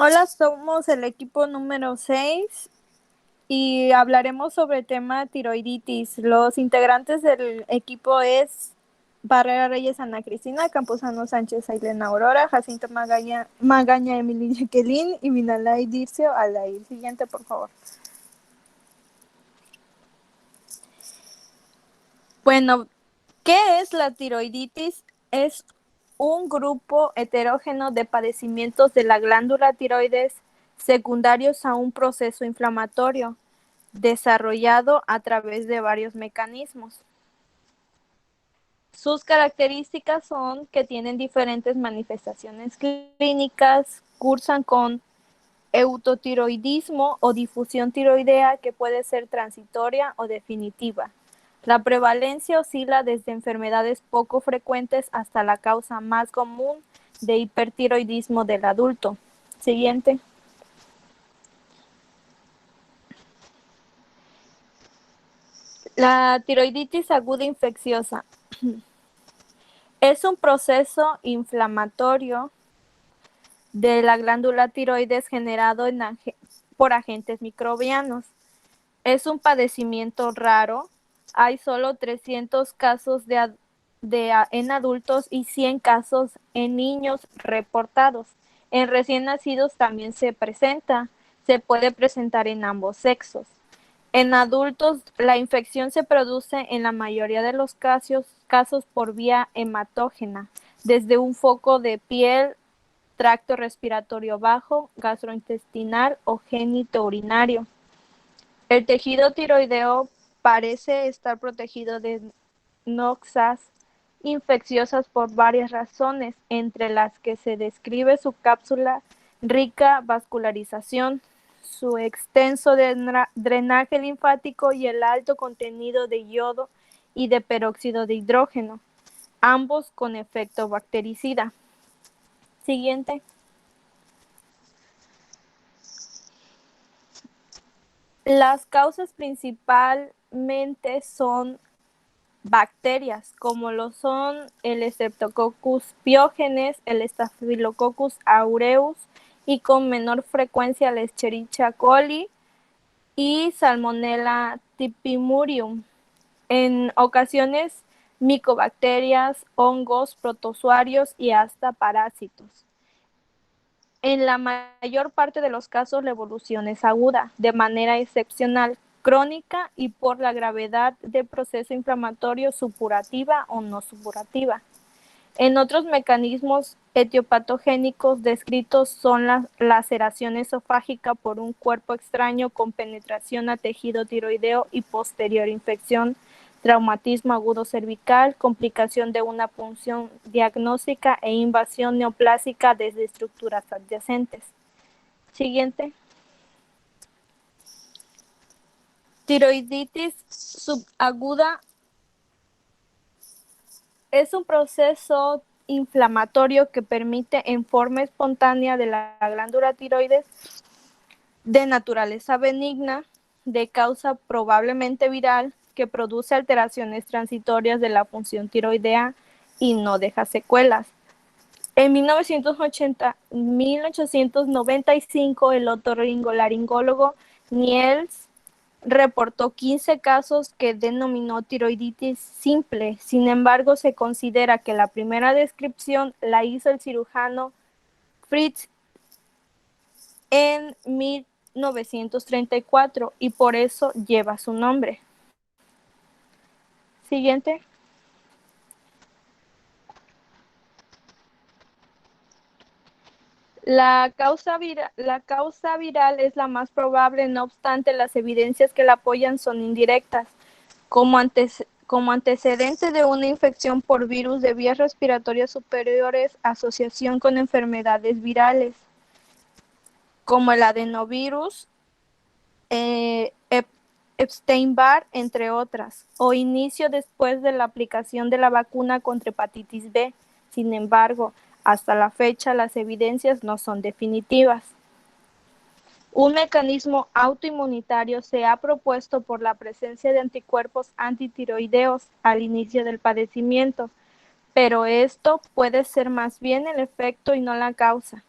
Hola, somos el equipo número 6 y hablaremos sobre el tema tiroiditis. Los integrantes del equipo es Barrera Reyes, Ana Cristina, Campuzano Sánchez, Ailena Aurora, Jacinto Magaña Emily Jacqueline y Minalay Dircio Alair. Siguiente, por favor. Bueno, ¿qué es la tiroiditis? Es un grupo heterógeno de padecimientos de la glándula tiroides secundarios a un proceso inflamatorio desarrollado a través de varios mecanismos. Sus características son que tienen diferentes manifestaciones clínicas, cursan con eutotiroidismo o difusión tiroidea que puede ser transitoria o definitiva. La prevalencia oscila desde enfermedades poco frecuentes hasta la causa más común de hipertiroidismo del adulto. Siguiente. La tiroiditis aguda infecciosa es un proceso inflamatorio de la glándula tiroides generado por agentes microbianos. Es un padecimiento raro. Hay solo 300 casos en adultos y 100 casos en niños reportados. En recién nacidos también se presenta. Se puede presentar en ambos sexos. En adultos, la infección se produce en la mayoría de los casos por vía hematógena, desde un foco de piel, tracto respiratorio bajo, gastrointestinal o genitourinario. El tejido tiroideo parece estar protegido de noxas infecciosas por varias razones, entre las que se describe su cápsula rica vascularización, su extenso drenaje linfático y el alto contenido de yodo y de peróxido de hidrógeno, ambos con efecto bactericida. Siguiente. Las causas principalmente son bacterias, como lo son el Streptococcus pyogenes, el Staphylococcus aureus y con menor frecuencia la Escherichia coli y Salmonella typhimurium. En ocasiones, micobacterias, hongos, protozoarios y hasta parásitos. En la mayor parte de los casos la evolución es aguda, de manera excepcional, crónica y por la gravedad del proceso inflamatorio supurativa o no supurativa. En otros mecanismos etiopatogénicos descritos son la laceración esofágica por un cuerpo extraño con penetración a tejido tiroideo y posterior infección, traumatismo agudo cervical, complicación de una punción diagnóstica e invasión neoplásica desde estructuras adyacentes. Siguiente. Tiroiditis subaguda es un proceso inflamatorio que permite en forma espontánea de la glándula tiroides de naturaleza benigna, de causa probablemente viral, que produce alteraciones transitorias de la función tiroidea y no deja secuelas. En 1895, el otorrinolaringólogo Niels reportó 15 casos que denominó tiroiditis simple. Sin embargo, se considera que la primera descripción la hizo el cirujano Fritz en 1934 y por eso lleva su nombre. Siguiente. La causa viral es la más probable, no obstante, las evidencias que la apoyan son indirectas. Como antecedente de una infección por virus de vías respiratorias superiores, asociación con enfermedades virales, como el adenovirus, eh, Epstein-Barr, entre otras, o inicio después de la aplicación de la vacuna contra hepatitis B. Sin embargo, hasta la fecha las evidencias no son definitivas. Un mecanismo autoinmunitario se ha propuesto por la presencia de anticuerpos antitiroideos al inicio del padecimiento, pero esto puede ser más bien el efecto y no la causa.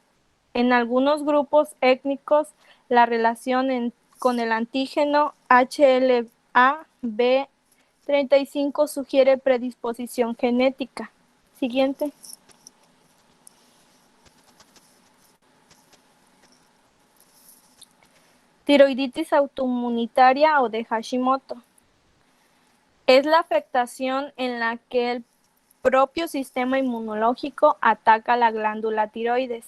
En algunos grupos étnicos, la relación con el antígeno HLA-B35 sugiere predisposición genética. Siguiente. Tiroiditis autoinmunitaria o de Hashimoto. Es la afectación en la que el propio sistema inmunológico ataca la glándula tiroides.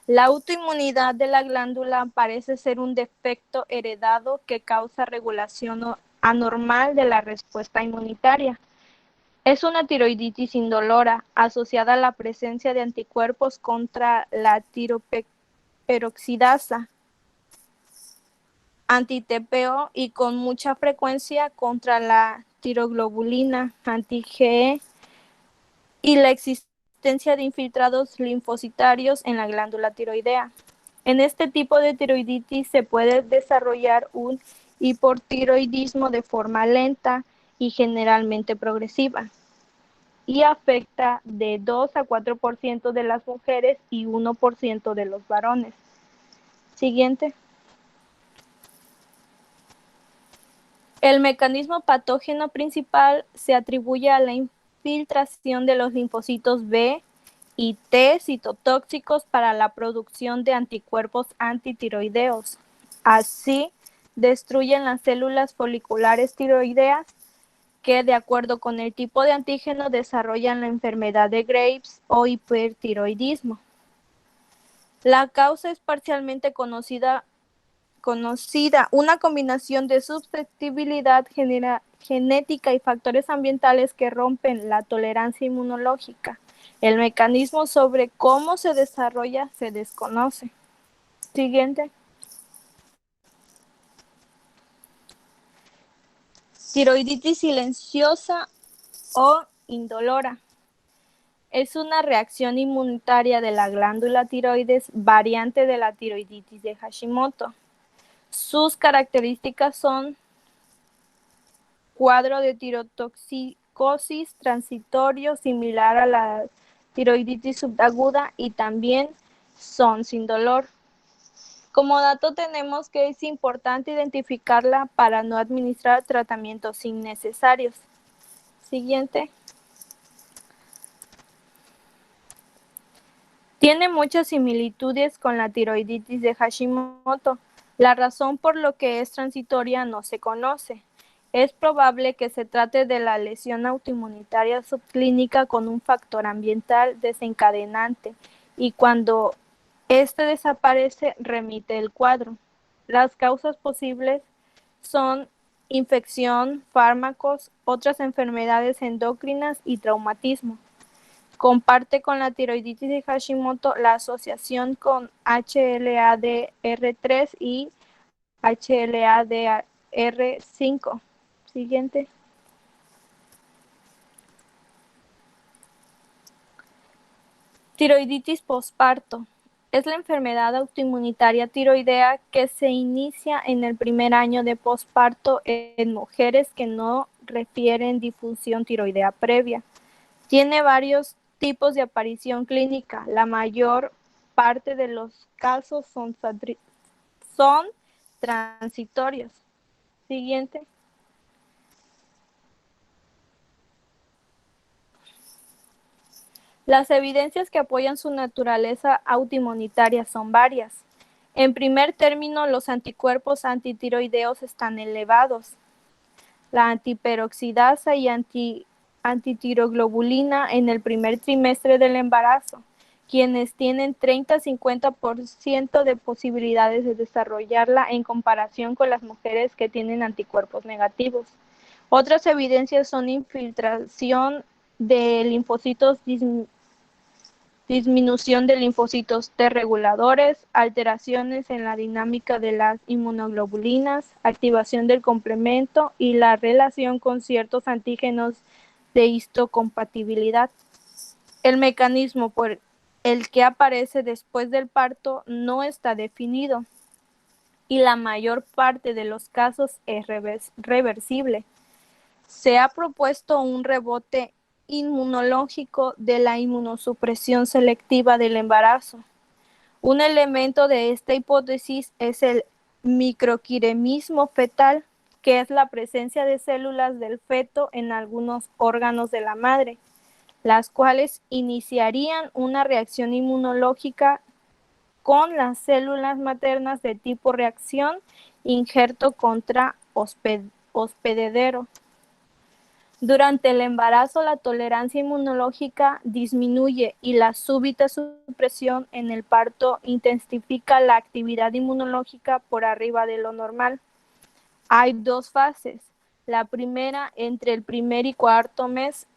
La autoinmunidad de la glándula parece ser un defecto heredado que causa regulación anormal de la respuesta inmunitaria. Es una tiroiditis indolora asociada a la presencia de anticuerpos contra la tiroperoxidasa, anti-TPO y con mucha frecuencia contra la tiroglobulina, anti-GE y la existencia de infiltrados linfocitarios en la glándula tiroidea. En este tipo de tiroiditis se puede desarrollar un hipotiroidismo de forma lenta y generalmente progresiva y afecta de 2 a 4% de las mujeres y 1% de los varones. Siguiente. El mecanismo patógeno principal se atribuye a la infiltración de los linfocitos B y T citotóxicos para la producción de anticuerpos antitiroideos. Así, destruyen las células foliculares tiroideas que, de acuerdo con el tipo de antígeno, desarrollan la enfermedad de Graves o hipertiroidismo. La causa es parcialmente conocida, una combinación de susceptibilidad genética y factores ambientales que rompen la tolerancia inmunológica. El mecanismo sobre cómo se desarrolla se desconoce. Siguiente. Tiroiditis silenciosa o indolora. Es una reacción inmunitaria de la glándula tiroides variante de la tiroiditis de Hashimoto. Sus características son cuadro de tirotoxicosis transitorio similar a la tiroiditis subaguda y también son sin dolor. Como dato tenemos que es importante identificarla para no administrar tratamientos innecesarios. Siguiente. Tiene muchas similitudes con la tiroiditis de Hashimoto. La razón por lo que es transitoria no se conoce. Es probable que se trate de la lesión autoinmunitaria subclínica con un factor ambiental desencadenante y cuando este desaparece remite el cuadro. Las causas posibles son infección, fármacos, otras enfermedades endocrinas y traumatismo. Comparte con la tiroiditis de Hashimoto la asociación con HLA-DR3 y HLA-DR5. Siguiente. Tiroiditis posparto. Es la enfermedad autoinmunitaria tiroidea que se inicia en el primer año de posparto en mujeres que no refieren disfunción tiroidea previa. Tiene varios tipos de aparición clínica. La mayor parte de los casos son transitorios. Siguiente. Las evidencias que apoyan su naturaleza autoinmunitaria son varias. En primer término, los anticuerpos antitiroideos están elevados. La antiperoxidasa y antitiroglobulina en el primer trimestre del embarazo, quienes tienen 30-50% de posibilidades de desarrollarla en comparación con las mujeres que tienen anticuerpos negativos. Otras evidencias son infiltración de linfocitos, disminución de linfocitos T reguladores, alteraciones en la dinámica de las inmunoglobulinas, activación del complemento y la relación con ciertos antígenos de histocompatibilidad. El mecanismo por el que aparece después del parto no está definido y la mayor parte de los casos es reversible. Se ha propuesto un rebote inmunológico de la inmunosupresión selectiva del embarazo. Un elemento de esta hipótesis es el microquiremismo fetal, que es la presencia de células del feto en algunos órganos de la madre, las cuales iniciarían una reacción inmunológica con las células maternas de tipo reacción injerto contra hospedadero. Durante el embarazo, la tolerancia inmunológica disminuye y la súbita supresión en el parto intensifica la actividad inmunológica por arriba de lo normal. Hay dos fases. La primera, entre el primer y cuarto mes,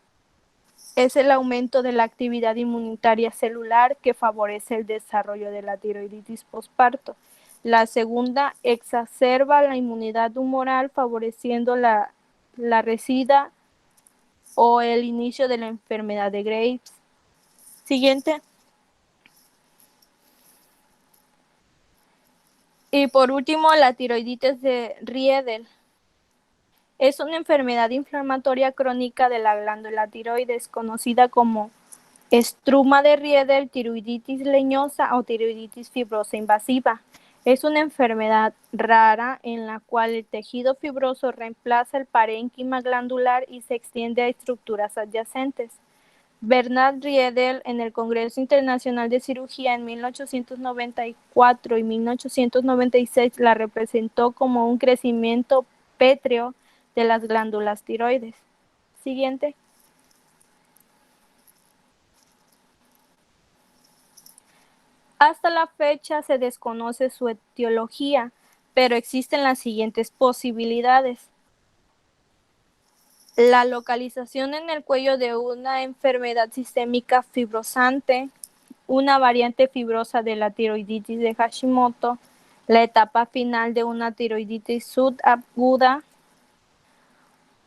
es el aumento de la actividad inmunitaria celular que favorece el desarrollo de la tiroiditis posparto. La segunda exacerba la inmunidad humoral, favoreciendo la resida o el inicio de la enfermedad de Graves. Siguiente. Y por último, la tiroiditis de Riedel. Es una enfermedad inflamatoria crónica de la glándula tiroides, conocida como estruma de Riedel, tiroiditis leñosa o tiroiditis fibrosa invasiva. Es una enfermedad rara en la cual el tejido fibroso reemplaza el parénquima glandular y se extiende a estructuras adyacentes. Bernard Riedel, en el Congreso Internacional de Cirugía en 1894 y 1896, la representó como un crecimiento pétreo de las glándulas tiroides. Siguiente. Hasta la fecha se desconoce su etiología, pero existen las siguientes posibilidades. La localización en el cuello de una enfermedad sistémica fibrosante, una variante fibrosa de la tiroiditis de Hashimoto, la etapa final de una tiroiditis subaguda.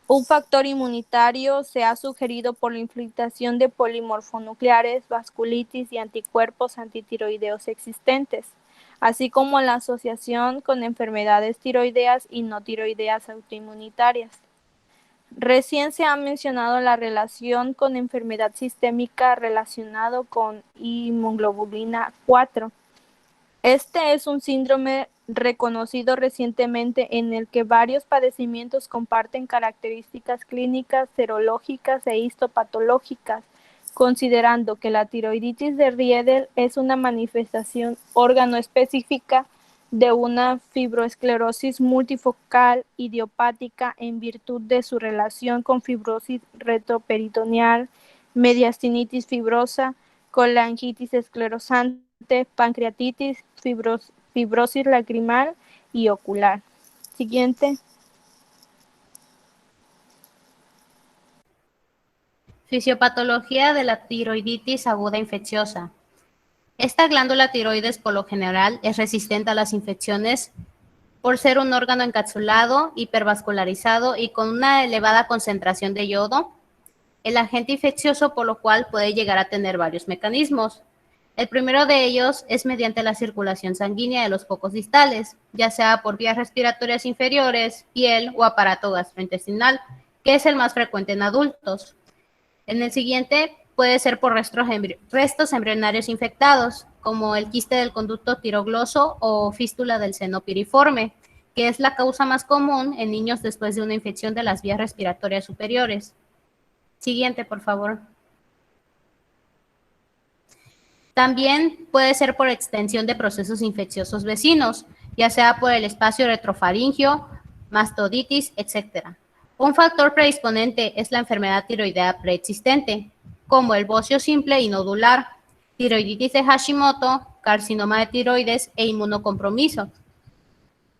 Un factor inmunitario se ha sugerido por la infiltración de polimorfonucleares, vasculitis y anticuerpos antitiroideos existentes, así como la asociación con enfermedades tiroideas y no tiroideas autoinmunitarias. Recién se ha mencionado la relación con enfermedad sistémica relacionado con inmunoglobulina 4. Este es un síndrome reconocido recientemente en el que varios padecimientos comparten características clínicas, serológicas e histopatológicas, considerando que la tiroiditis de Riedel es una manifestación órgano-específica de una fibroesclerosis multifocal idiopática en virtud de su relación con fibrosis retroperitoneal, mediastinitis fibrosa, colangitis esclerosante, pancreatitis, fibrosis lacrimal y ocular. Siguiente. Fisiopatología de la tiroiditis aguda infecciosa. Esta glándula tiroides por lo general es resistente a las infecciones por ser un órgano encapsulado, hipervascularizado y con una elevada concentración de yodo, el agente infeccioso, por lo cual puede llegar a tener varios mecanismos. El primero de ellos es mediante la circulación sanguínea de los focos distales, ya sea por vías respiratorias inferiores, piel o aparato gastrointestinal, que es el más frecuente en adultos. En el siguiente puede ser por restos embrionarios infectados, como el quiste del conducto tirogloso o fístula del seno piriforme, que es la causa más común en niños después de una infección de las vías respiratorias superiores. Siguiente, por favor. También puede ser por extensión de procesos infecciosos vecinos, ya sea por el espacio retrofaringio, mastoditis, etc. Un factor predisponente es la enfermedad tiroidea preexistente, como el bocio simple y nodular, tiroiditis de Hashimoto, carcinoma de tiroides e inmunocompromiso.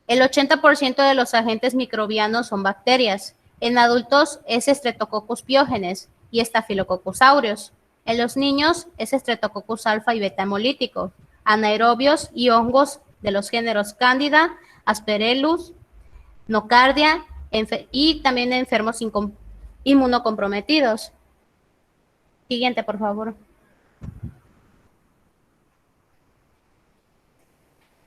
El 80% de los agentes microbianos son bacterias. En adultos es Streptococcus pyogenes y Staphylococcus aureus. En los niños es Streptococcus alfa y beta hemolítico, anaerobios y hongos de los géneros Candida, Aspergillus, Nocardia y también enfermos inmunocomprometidos. Siguiente, por favor.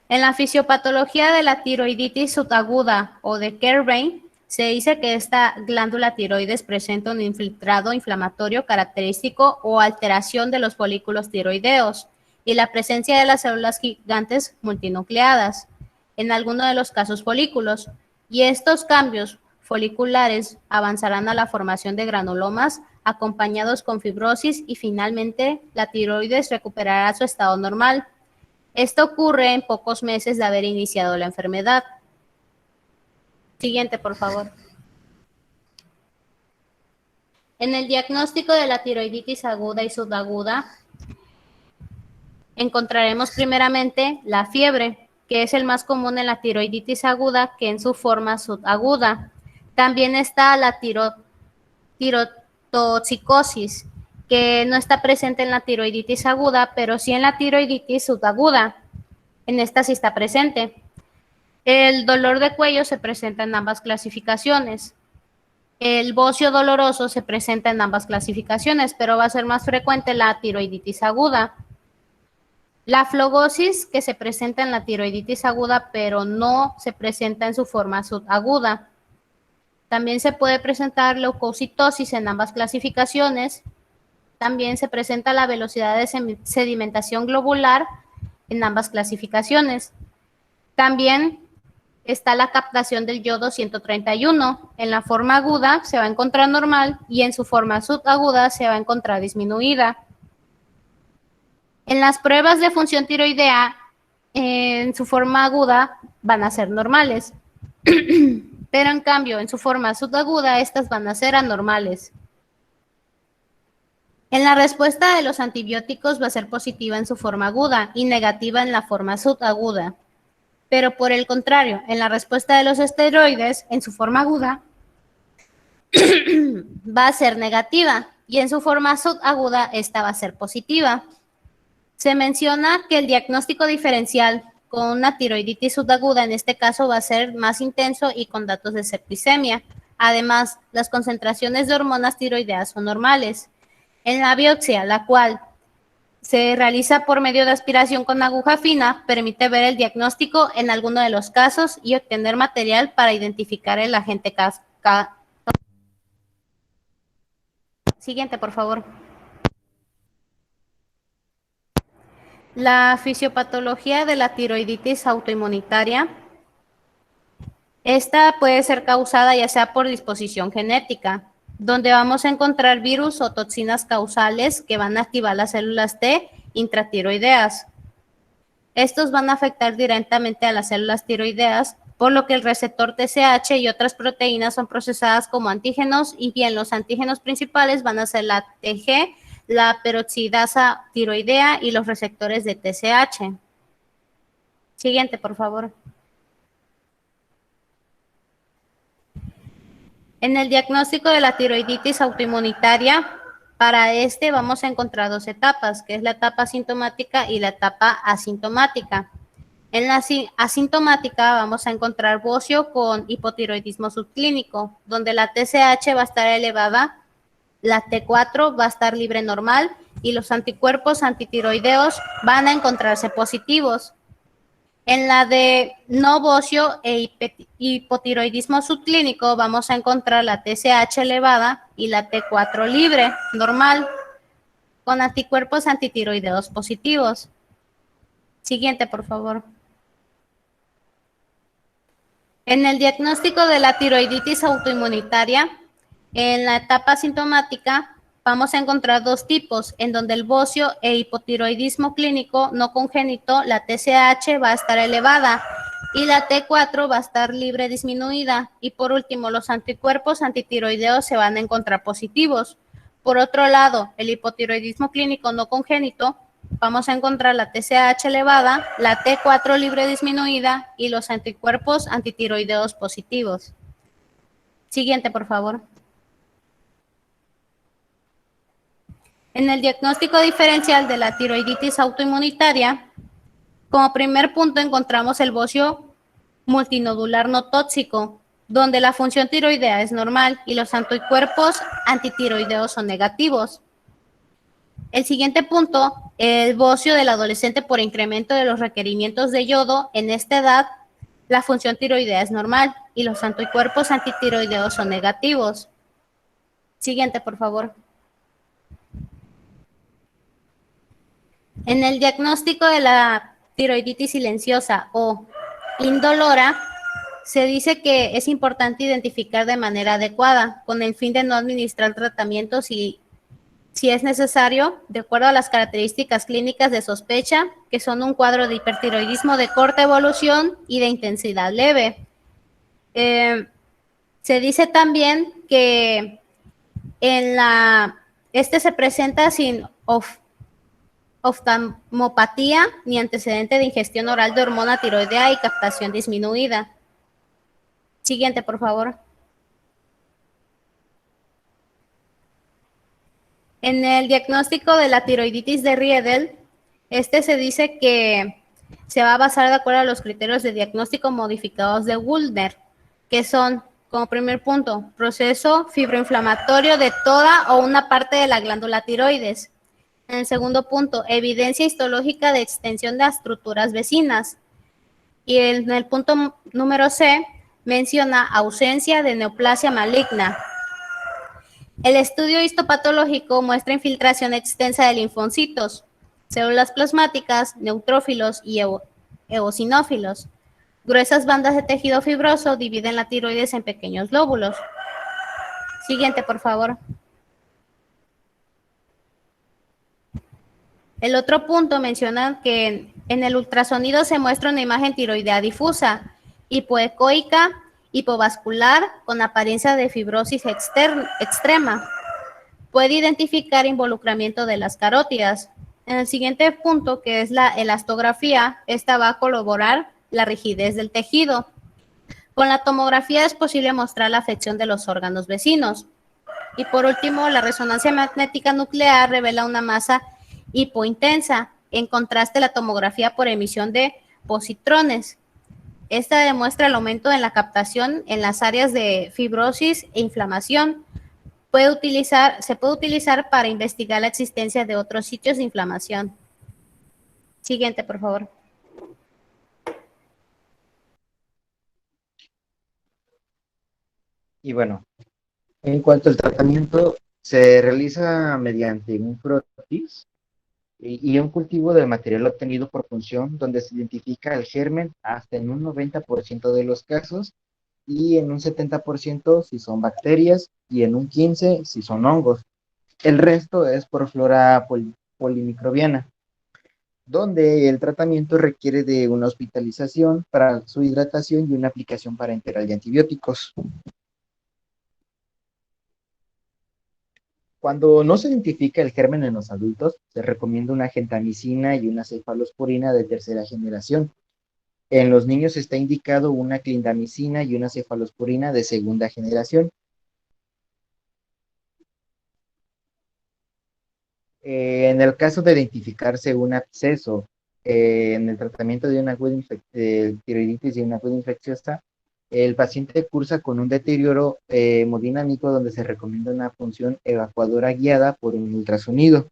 En la fisiopatología de la tiroiditis subaguda o de Kerr-Rain, se dice que esta glándula tiroides presenta un infiltrado inflamatorio característico o alteración de los folículos tiroideos y la presencia de las células gigantes multinucleadas, en algunos de los casos folículos, y estos cambios foliculares avanzarán a la formación de granulomas acompañados con fibrosis y finalmente la tiroides recuperará su estado normal. Esto ocurre en pocos meses de haber iniciado la enfermedad. Siguiente, por favor. En el diagnóstico de la tiroiditis aguda y subaguda, encontraremos primeramente la fiebre, que es el más común en la tiroiditis aguda que en su forma subaguda. También está la tirotoxicosis, que no está presente en la tiroiditis aguda, pero sí en la tiroiditis subaguda. En esta sí está presente. El dolor de cuello se presenta en ambas clasificaciones. El bocio doloroso se presenta en ambas clasificaciones, pero va a ser más frecuente la tiroiditis aguda. La flogosis, que se presenta en la tiroiditis aguda, pero no se presenta en su forma subaguda. También se puede presentar leucocitosis en ambas clasificaciones. También se presenta la velocidad de sedimentación globular en ambas clasificaciones. También está la captación del yodo 131. En la forma aguda se va a encontrar normal y en su forma subaguda se va a encontrar disminuida. En las pruebas de función tiroidea, en su forma aguda van a ser normales, pero en cambio en su forma subaguda estas van a ser anormales. En la respuesta de los antibióticos va a ser positiva en su forma aguda y negativa en la forma subaguda. Pero por el contrario, en la respuesta de los esteroides, en su forma aguda, va a ser negativa y en su forma subaguda esta va a ser positiva. Se menciona que el diagnóstico diferencial con una tiroiditis subaguda en este caso va a ser más intenso y con datos de septicemia. Además, las concentraciones de hormonas tiroideas son normales. En la biopsia, la cual se realiza por medio de aspiración con aguja fina, permite ver el diagnóstico en alguno de los casos y obtener material para identificar el agente Siguiente, por favor. La fisiopatología de la tiroiditis autoinmunitaria. Esta puede ser causada ya sea por disposición genética, donde vamos a encontrar virus o toxinas causales que van a activar las células T intratiroideas. Estos van a afectar directamente a las células tiroideas, por lo que el receptor TSH y otras proteínas son procesadas como antígenos, y bien los antígenos principales van a ser la TG, la peroxidasa tiroidea y los receptores de TSH. Siguiente, por favor. En el diagnóstico de la tiroiditis autoinmunitaria, para este vamos a encontrar dos etapas, que es la etapa sintomática y la etapa asintomática. En la asintomática vamos a encontrar bocio con hipotiroidismo subclínico, donde la TSH va a estar elevada, la T4 va a estar libre normal y los anticuerpos antitiroideos van a encontrarse positivos. En la de no bocio e hipotiroidismo subclínico vamos a encontrar la TSH elevada y la T4 libre, normal, con anticuerpos antitiroideos positivos. Siguiente, por favor. En el diagnóstico de la tiroiditis autoinmunitaria, en la etapa sintomática, vamos a encontrar dos tipos, en donde el bocio e hipotiroidismo clínico no congénito, la TSH va a estar elevada y la T4 va a estar libre disminuida. Y por último, los anticuerpos antitiroideos se van a encontrar positivos. Por otro lado, el hipotiroidismo clínico no congénito, vamos a encontrar la TSH elevada, la T4 libre disminuida y los anticuerpos antitiroideos positivos. Siguiente, por favor. En el diagnóstico diferencial de la tiroiditis autoinmunitaria, como primer punto encontramos el bocio multinodular no tóxico, donde la función tiroidea es normal y los anticuerpos antitiroideos son negativos. El siguiente punto, el bocio del adolescente por incremento de los requerimientos de yodo. En esta edad, la función tiroidea es normal y los anticuerpos antitiroideos son negativos. Siguiente, por favor. En el diagnóstico de la tiroiditis silenciosa o indolora, se dice que es importante identificar de manera adecuada, con el fin de no administrar tratamientos si es necesario, de acuerdo a las características clínicas de sospecha, que son un cuadro de hipertiroidismo de corta evolución y de intensidad leve. Se dice también que este se presenta sin oftalmopatía ni antecedente de ingestión oral de hormona tiroidea y captación disminuida. Siguiente, por favor. En el diagnóstico de la tiroiditis de Riedel, se dice que se va a basar de acuerdo a los criterios de diagnóstico modificados de Wulner, que son, como primer punto, proceso fibroinflamatorio de toda o una parte de la glándula tiroides. En el segundo punto, evidencia histológica de extensión de las estructuras vecinas. Y en el punto número C, menciona ausencia de neoplasia maligna. El estudio histopatológico muestra infiltración extensa de linfocitos, células plasmáticas, neutrófilos y eosinófilos. Gruesas bandas de tejido fibroso dividen la tiroides en pequeños lóbulos. Siguiente, por favor. El otro punto menciona que en el ultrasonido se muestra una imagen tiroidea difusa, hipoecoica, hipovascular, con apariencia de fibrosis extrema. Puede identificar involucramiento de las carótidas. En el siguiente punto, que es la elastografía, esta va a corroborar la rigidez del tejido. Con la tomografía es posible mostrar la afección de los órganos vecinos. Y por último, la resonancia magnética nuclear revela una masa hipointensa, en contraste la tomografía por emisión de positrones. Esta demuestra el aumento en la captación en las áreas de fibrosis e inflamación. Se puede utilizar para investigar la existencia de otros sitios de inflamación. Siguiente, por favor. Y bueno, en cuanto al tratamiento, se realiza mediante un frotis y un cultivo de material obtenido por punción, donde se identifica el germen hasta en un 90% de los casos y en un 70% si son bacterias y en un 15% si son hongos. El resto es por flora polimicrobiana, donde el tratamiento requiere de una hospitalización para su hidratación y una aplicación parenteral de antibióticos. Cuando no se identifica el germen en los adultos, se recomienda una gentamicina y una cefalosporina de tercera generación. En los niños está indicado una clindamicina y una cefalosporina de segunda generación. En el caso de identificarse un absceso en el tratamiento de una tiroiditis y una aguda infecciosa, el paciente cursa con un deterioro hemodinámico donde se recomienda una función evacuadora guiada por un ultrasonido.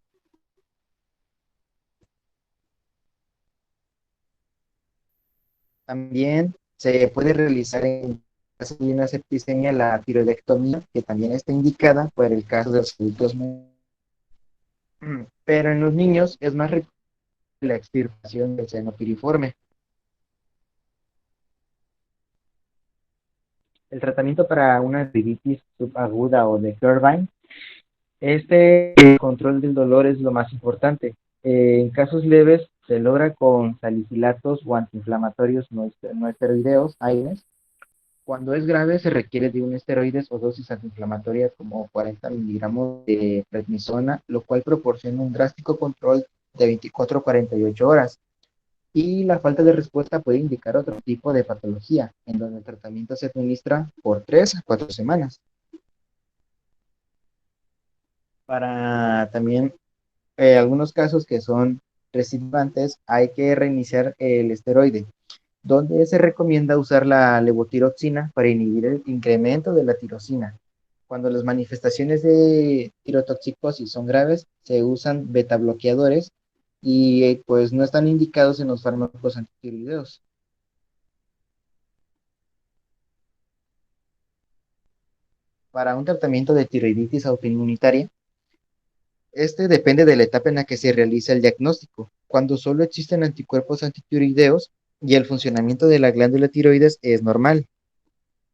También se puede realizar en caso de una septicemia la tiroidectomía, que también está indicada para el caso de los adultos. Pero en los niños es más recomendable la extirpación del seno piriforme. El tratamiento para una tiroiditis subaguda o de Kervine, el control del dolor es lo más importante. En casos leves se logra con salicilatos o antiinflamatorios no esteroideos, AINES. Cuando es grave se requiere de un esteroides o dosis antiinflamatorias como 40 miligramos de prednisona, lo cual proporciona un drástico control de 24 a 48 horas. Y la falta de respuesta puede indicar otro tipo de patología, en donde el tratamiento se administra por 3 a 4 semanas. Para también algunos casos que son recidivantes, hay que reiniciar el esteroide, donde se recomienda usar la levotiroxina para inhibir el incremento de la tirosina. Cuando las manifestaciones de tirotoxicosis son graves, se usan beta bloqueadores y pues no están indicados en los fármacos antitiroideos. Para un tratamiento de tiroiditis autoinmunitaria, depende de la etapa en la que se realiza el diagnóstico. cuando solo existen anticuerpos antitiroideos y el funcionamiento de la glándula tiroides es normal.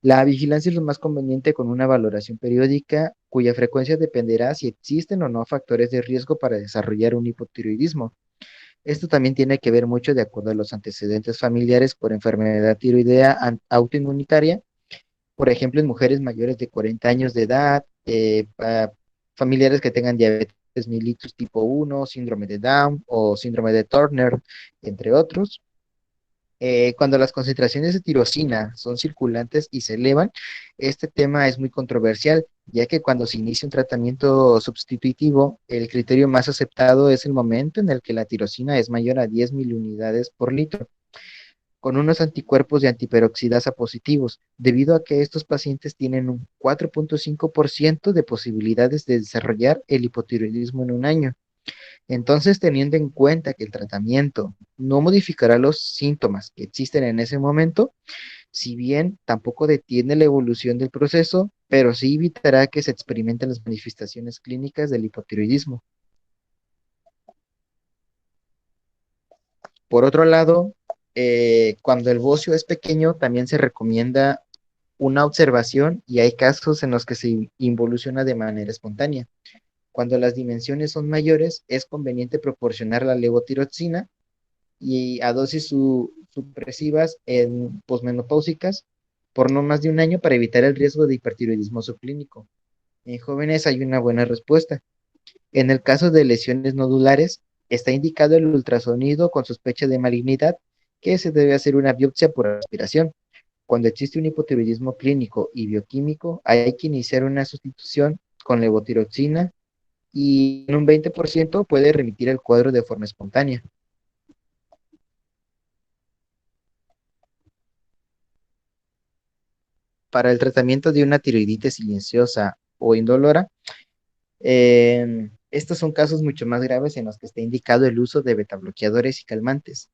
La vigilancia es lo más conveniente con una valoración periódica cuya frecuencia dependerá si existen o no factores de riesgo para desarrollar un hipotiroidismo. Esto también tiene que ver mucho de acuerdo a los antecedentes familiares por enfermedad tiroidea autoinmunitaria, por ejemplo, en mujeres mayores de 40 años de edad, familiares que tengan diabetes mellitus tipo 1, síndrome de Down o síndrome de Turner, entre otros. Cuando las concentraciones de tirosina son circulantes y se elevan, este tema es muy controversial, ya que cuando se inicia un tratamiento sustitutivo, el criterio más aceptado es el momento en el que la tirosina es mayor a 10 miliunidades por litro, con unos anticuerpos de antiperoxidasa positivos, debido a que estos pacientes tienen un 4.5% de posibilidades de desarrollar el hipotiroidismo en un año. Entonces, teniendo en cuenta que el tratamiento no modificará los síntomas que existen en ese momento, si bien tampoco detiene la evolución del proceso, pero sí evitará que se experimenten las manifestaciones clínicas del hipotiroidismo. Por otro lado, cuando el bocio es pequeño, también se recomienda una observación y hay casos en los que se involuciona de manera espontánea. Cuando las dimensiones son mayores, es conveniente proporcionar la levotiroxina y a dosis supresivas en posmenopáusicas por no más de un año para evitar el riesgo de hipertiroidismo subclínico. En jóvenes hay una buena respuesta. En el caso de lesiones nodulares, está indicado el ultrasonido con sospecha de malignidad, que se debe hacer una biopsia por aspiración. Cuando existe un hipotiroidismo clínico y bioquímico, hay que iniciar una sustitución con levotiroxina y en un 20% puede remitir el cuadro de forma espontánea. Para el tratamiento de una tiroiditis silenciosa o indolora, estos son casos mucho más graves en los que está indicado el uso de betabloqueadores y calmantes.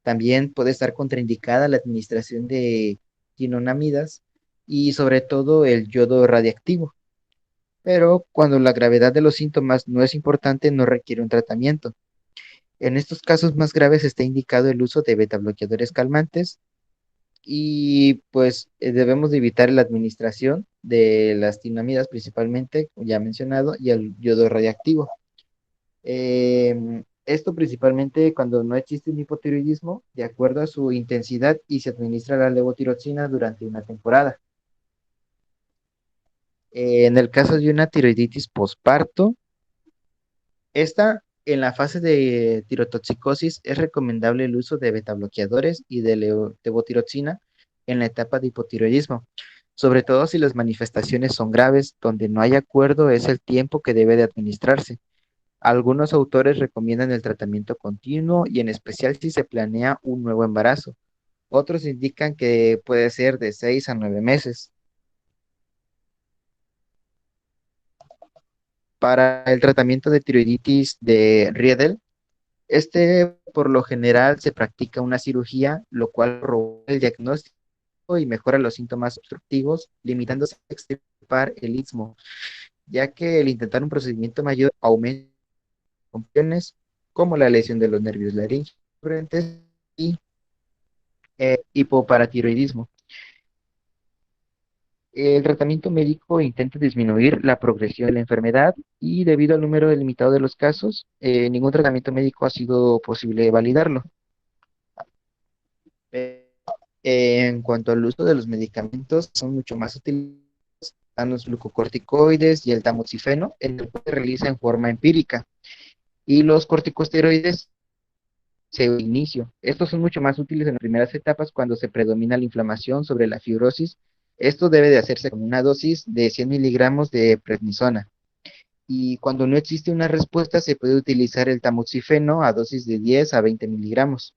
También puede estar contraindicada la administración de quinolonamidas y sobre todo el yodo radiactivo. Pero cuando la gravedad de los síntomas no es importante, no requiere un tratamiento. En estos casos más graves está indicado el uso de betabloqueadores calmantes y pues debemos de evitar la administración de las tinamidas principalmente, ya mencionado, y el yodo radiactivo. Esto principalmente cuando no existe un hipotiroidismo, de acuerdo a su intensidad y se administra la levotiroxina durante una temporada. En el caso de una tiroiditis posparto, esta en la fase de tirotoxicosis es recomendable el uso de betabloqueadores y de levotiroxina en la etapa de hipotiroidismo, sobre todo si las manifestaciones son graves, donde no hay acuerdo es el tiempo que debe de administrarse. Algunos autores recomiendan el tratamiento continuo y en especial si se planea un nuevo embarazo. Otros indican que puede ser de 6 a 9 meses. Para el tratamiento de tiroiditis de Riedel, por lo general se practica una cirugía, lo cual roba el diagnóstico y mejora los síntomas obstructivos, limitándose a extirpar el istmo, ya que el intentar un procedimiento mayor aumenta complicaciones como la lesión de los nervios laríngeos y hipoparatiroidismo. El tratamiento médico intenta disminuir la progresión de la enfermedad y debido al número limitado de los casos, ningún tratamiento médico ha sido posible validarlo. En cuanto al uso de los medicamentos, son mucho más útiles los glucocorticoides y el tamoxifeno, en el cual se realiza en forma empírica, y los corticosteroides se inicio. Estos son mucho más útiles en las primeras etapas cuando se predomina la inflamación sobre la fibrosis. Esto debe de hacerse con una dosis de 100 miligramos de prednisona. Y cuando no existe una respuesta, se puede utilizar el tamoxifeno a dosis de 10 a 20 miligramos.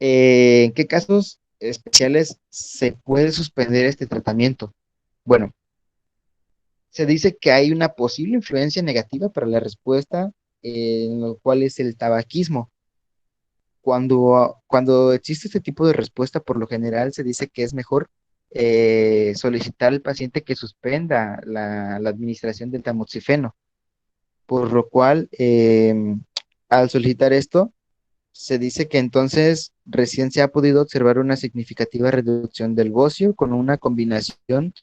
¿En qué casos especiales se puede suspender este tratamiento? Bueno, se dice que hay una posible influencia negativa para la respuesta, en lo cual es el tabaquismo. Cuando existe este tipo de respuesta, por lo general se dice que es mejor solicitar al paciente que suspenda la administración del tamoxifeno. por lo cual al solicitar esto, se dice que entonces recién se ha podido observar una significativa reducción del bocio con una combinación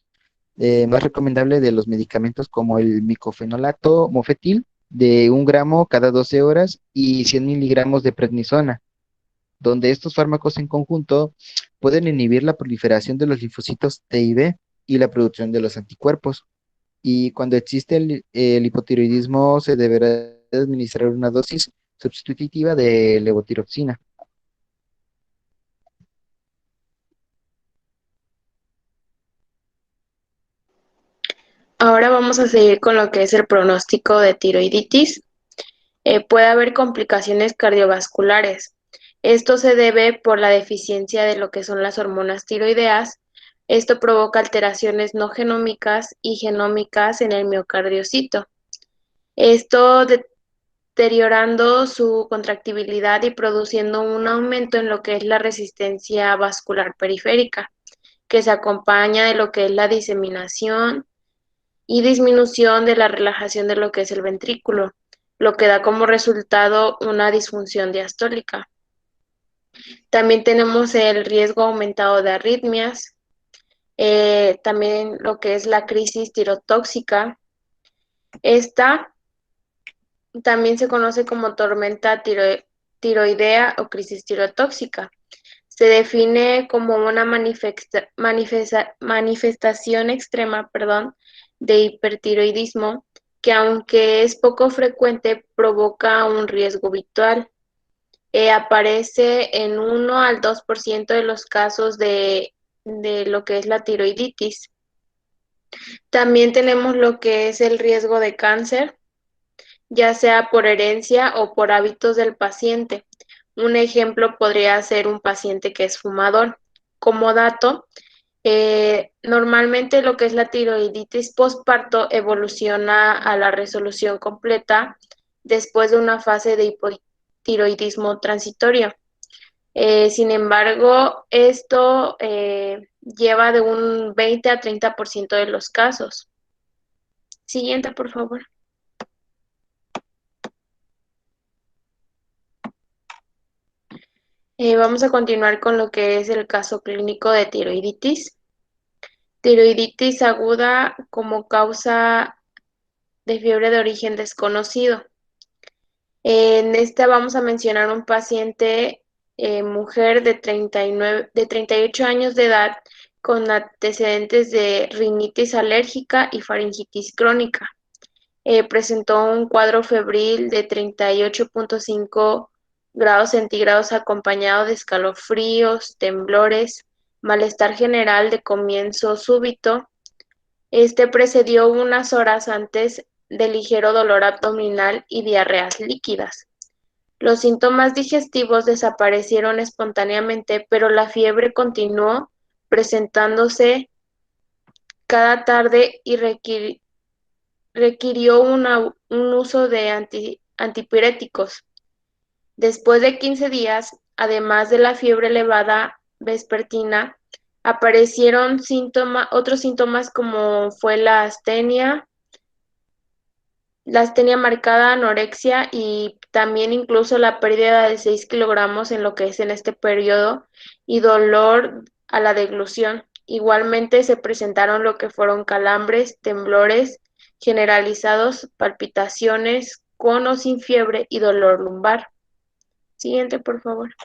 más recomendable de los medicamentos como el micofenolato mofetil de 1 gramo cada 12 horas y 100 miligramos de prednisona, donde estos fármacos en conjunto pueden inhibir la proliferación de los linfocitos T y B y la producción de los anticuerpos. Y cuando existe el hipotiroidismo, se deberá administrar una dosis sustitutiva de levotiroxina. Ahora vamos a seguir con lo que es el pronóstico de tiroiditis. Puede haber complicaciones cardiovasculares. Esto se debe por la deficiencia de lo que son las hormonas tiroideas. Esto provoca alteraciones no genómicas y genómicas en el miocardiocito. Esto deteriorando su contractibilidad y produciendo un aumento en lo que es la resistencia vascular periférica, que se acompaña de lo que es la diseminación y disminución de la relajación de lo que es el ventrículo, lo que da como resultado una disfunción diastólica. También tenemos el riesgo aumentado de arritmias, también lo que es la crisis tirotóxica. Esta también se conoce como tormenta tiroidea o crisis tirotóxica. Se define como una manifestación extrema, de hipertiroidismo que, aunque es poco frecuente, provoca un riesgo habitual. Aparece en 1 al 2% de los casos de lo que es la tiroiditis. También tenemos lo que es el riesgo de cáncer, ya sea por herencia o por hábitos del paciente. Un ejemplo podría ser un paciente que es fumador. Como dato, normalmente lo que es la tiroiditis postparto evoluciona a la resolución completa después de una fase de hipotiroidismo transitorio. Sin embargo, esto lleva de un 20 a 30% de los casos. Siguiente, por favor. Vamos a continuar con lo que es el caso clínico de tiroiditis. Tiroiditis aguda como causa de fiebre de origen desconocido. En esta vamos a mencionar un paciente, mujer de 38 años de edad con antecedentes de rinitis alérgica y faringitis crónica. Presentó un cuadro febril de 38.5 grados centígrados acompañado de escalofríos, temblores, malestar general de comienzo súbito. Este precedió unas horas antes de ligero dolor abdominal y diarreas líquidas. Los síntomas digestivos desaparecieron espontáneamente, pero la fiebre continuó presentándose cada tarde y requirió un uso de antipiréticos. Después de 15 días, además de la fiebre elevada vespertina, aparecieron otros síntomas como fue la astenia marcada, anorexia y también incluso la pérdida de 6 kilogramos en lo que es en este periodo y dolor a la deglución. Igualmente se presentaron lo que fueron calambres, temblores generalizados, palpitaciones con o sin fiebre y dolor lumbar. Siguiente, por favor.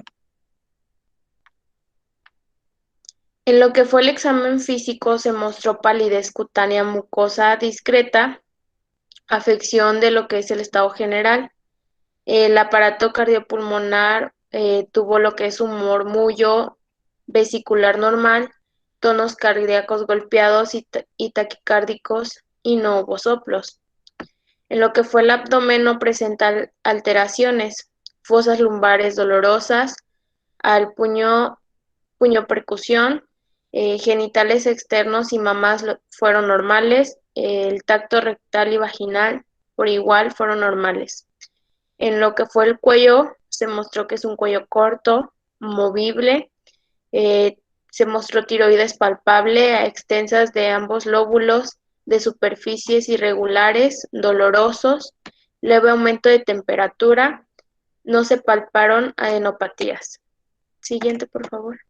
En lo que fue el examen físico se mostró palidez cutánea mucosa discreta, afección de lo que es el estado general. El aparato cardiopulmonar tuvo lo que es un murmullo vesicular normal, tonos cardíacos golpeados y taquicárdicos y no hubo soplos. En lo que fue el abdomen no presenta alteraciones, fosas lumbares dolorosas, al puño percusión, genitales externos y mamas fueron normales, el tacto rectal y vaginal por igual fueron normales. En lo que fue el cuello, se mostró que es un cuello corto, movible, se mostró tiroides palpable a extensas de ambos lóbulos, de superficies irregulares, dolorosos, leve aumento de temperatura. No se palparon adenopatías. Siguiente, por favor.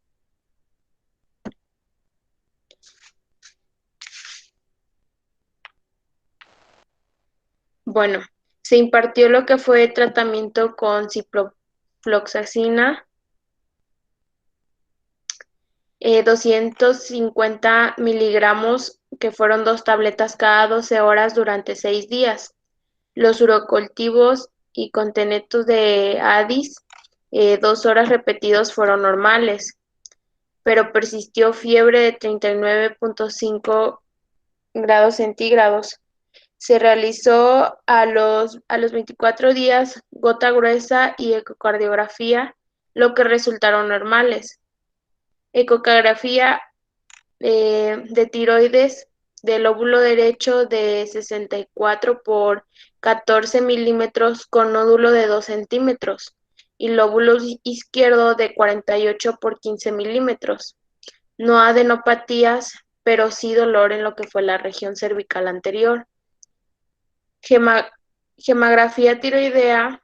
Bueno, se impartió lo que fue tratamiento con ciprofloxacina, 250 miligramos, que fueron 2 tabletas cada 12 horas durante 6 días. Los urocultivos y contenetos de ADIS, 2 horas repetidos fueron normales, pero persistió fiebre de 39.5 grados centígrados. Se realizó a los 24 días gota gruesa y ecocardiografía, lo que resultaron normales. Ecografía de tiroides del lóbulo derecho de 64 por 14 milímetros con nódulo de 2 centímetros y lóbulo izquierdo de 48 por 15 milímetros. No adenopatías, pero sí dolor en lo que fue la región cervical anterior. Gemografía tiroidea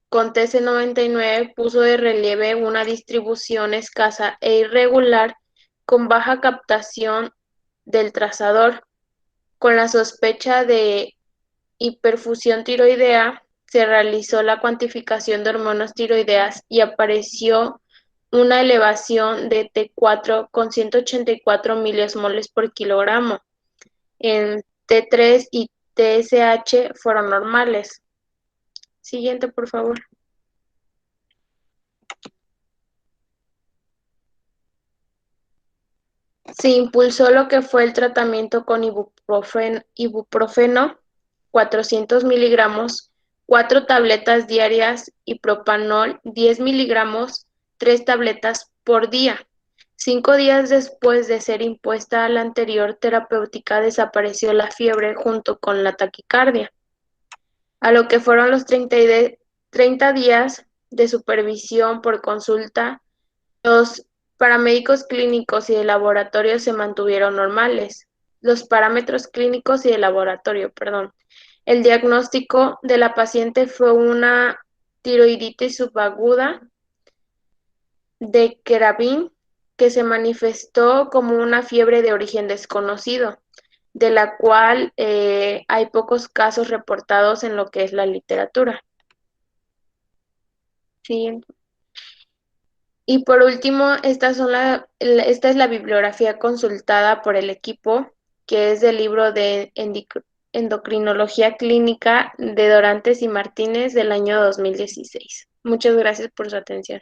con TC99 puso de relieve una distribución escasa e irregular con baja captación del trazador. Con la sospecha de hiperfusión tiroidea, se realizó la cuantificación de hormonas tiroideas y apareció una elevación de T4 con 184 miliosmoles por kilogramo. En T3 y TSH fueron normales. Siguiente, por favor. Se impulsó lo que fue el tratamiento con ibuprofeno, 400 miligramos, 4 tabletas diarias y propanol, 10 miligramos, 3 tabletas por día. 5 días después de ser impuesta a la anterior terapéutica, desapareció la fiebre junto con la taquicardia. A lo que fueron los 30 días de supervisión por consulta, los paramédicos clínicos y de laboratorio se mantuvieron normales. Los parámetros clínicos y de laboratorio, perdón. El diagnóstico de la paciente fue una tiroiditis subaguda de Kerabin que se manifestó como una fiebre de origen desconocido, de la cual hay pocos casos reportados en lo que es la literatura. Siguiente. Y por último, esta es la bibliografía consultada por el equipo, que es del libro de Endocrinología Clínica de Dorantes y Martínez del año 2016. Muchas gracias por su atención.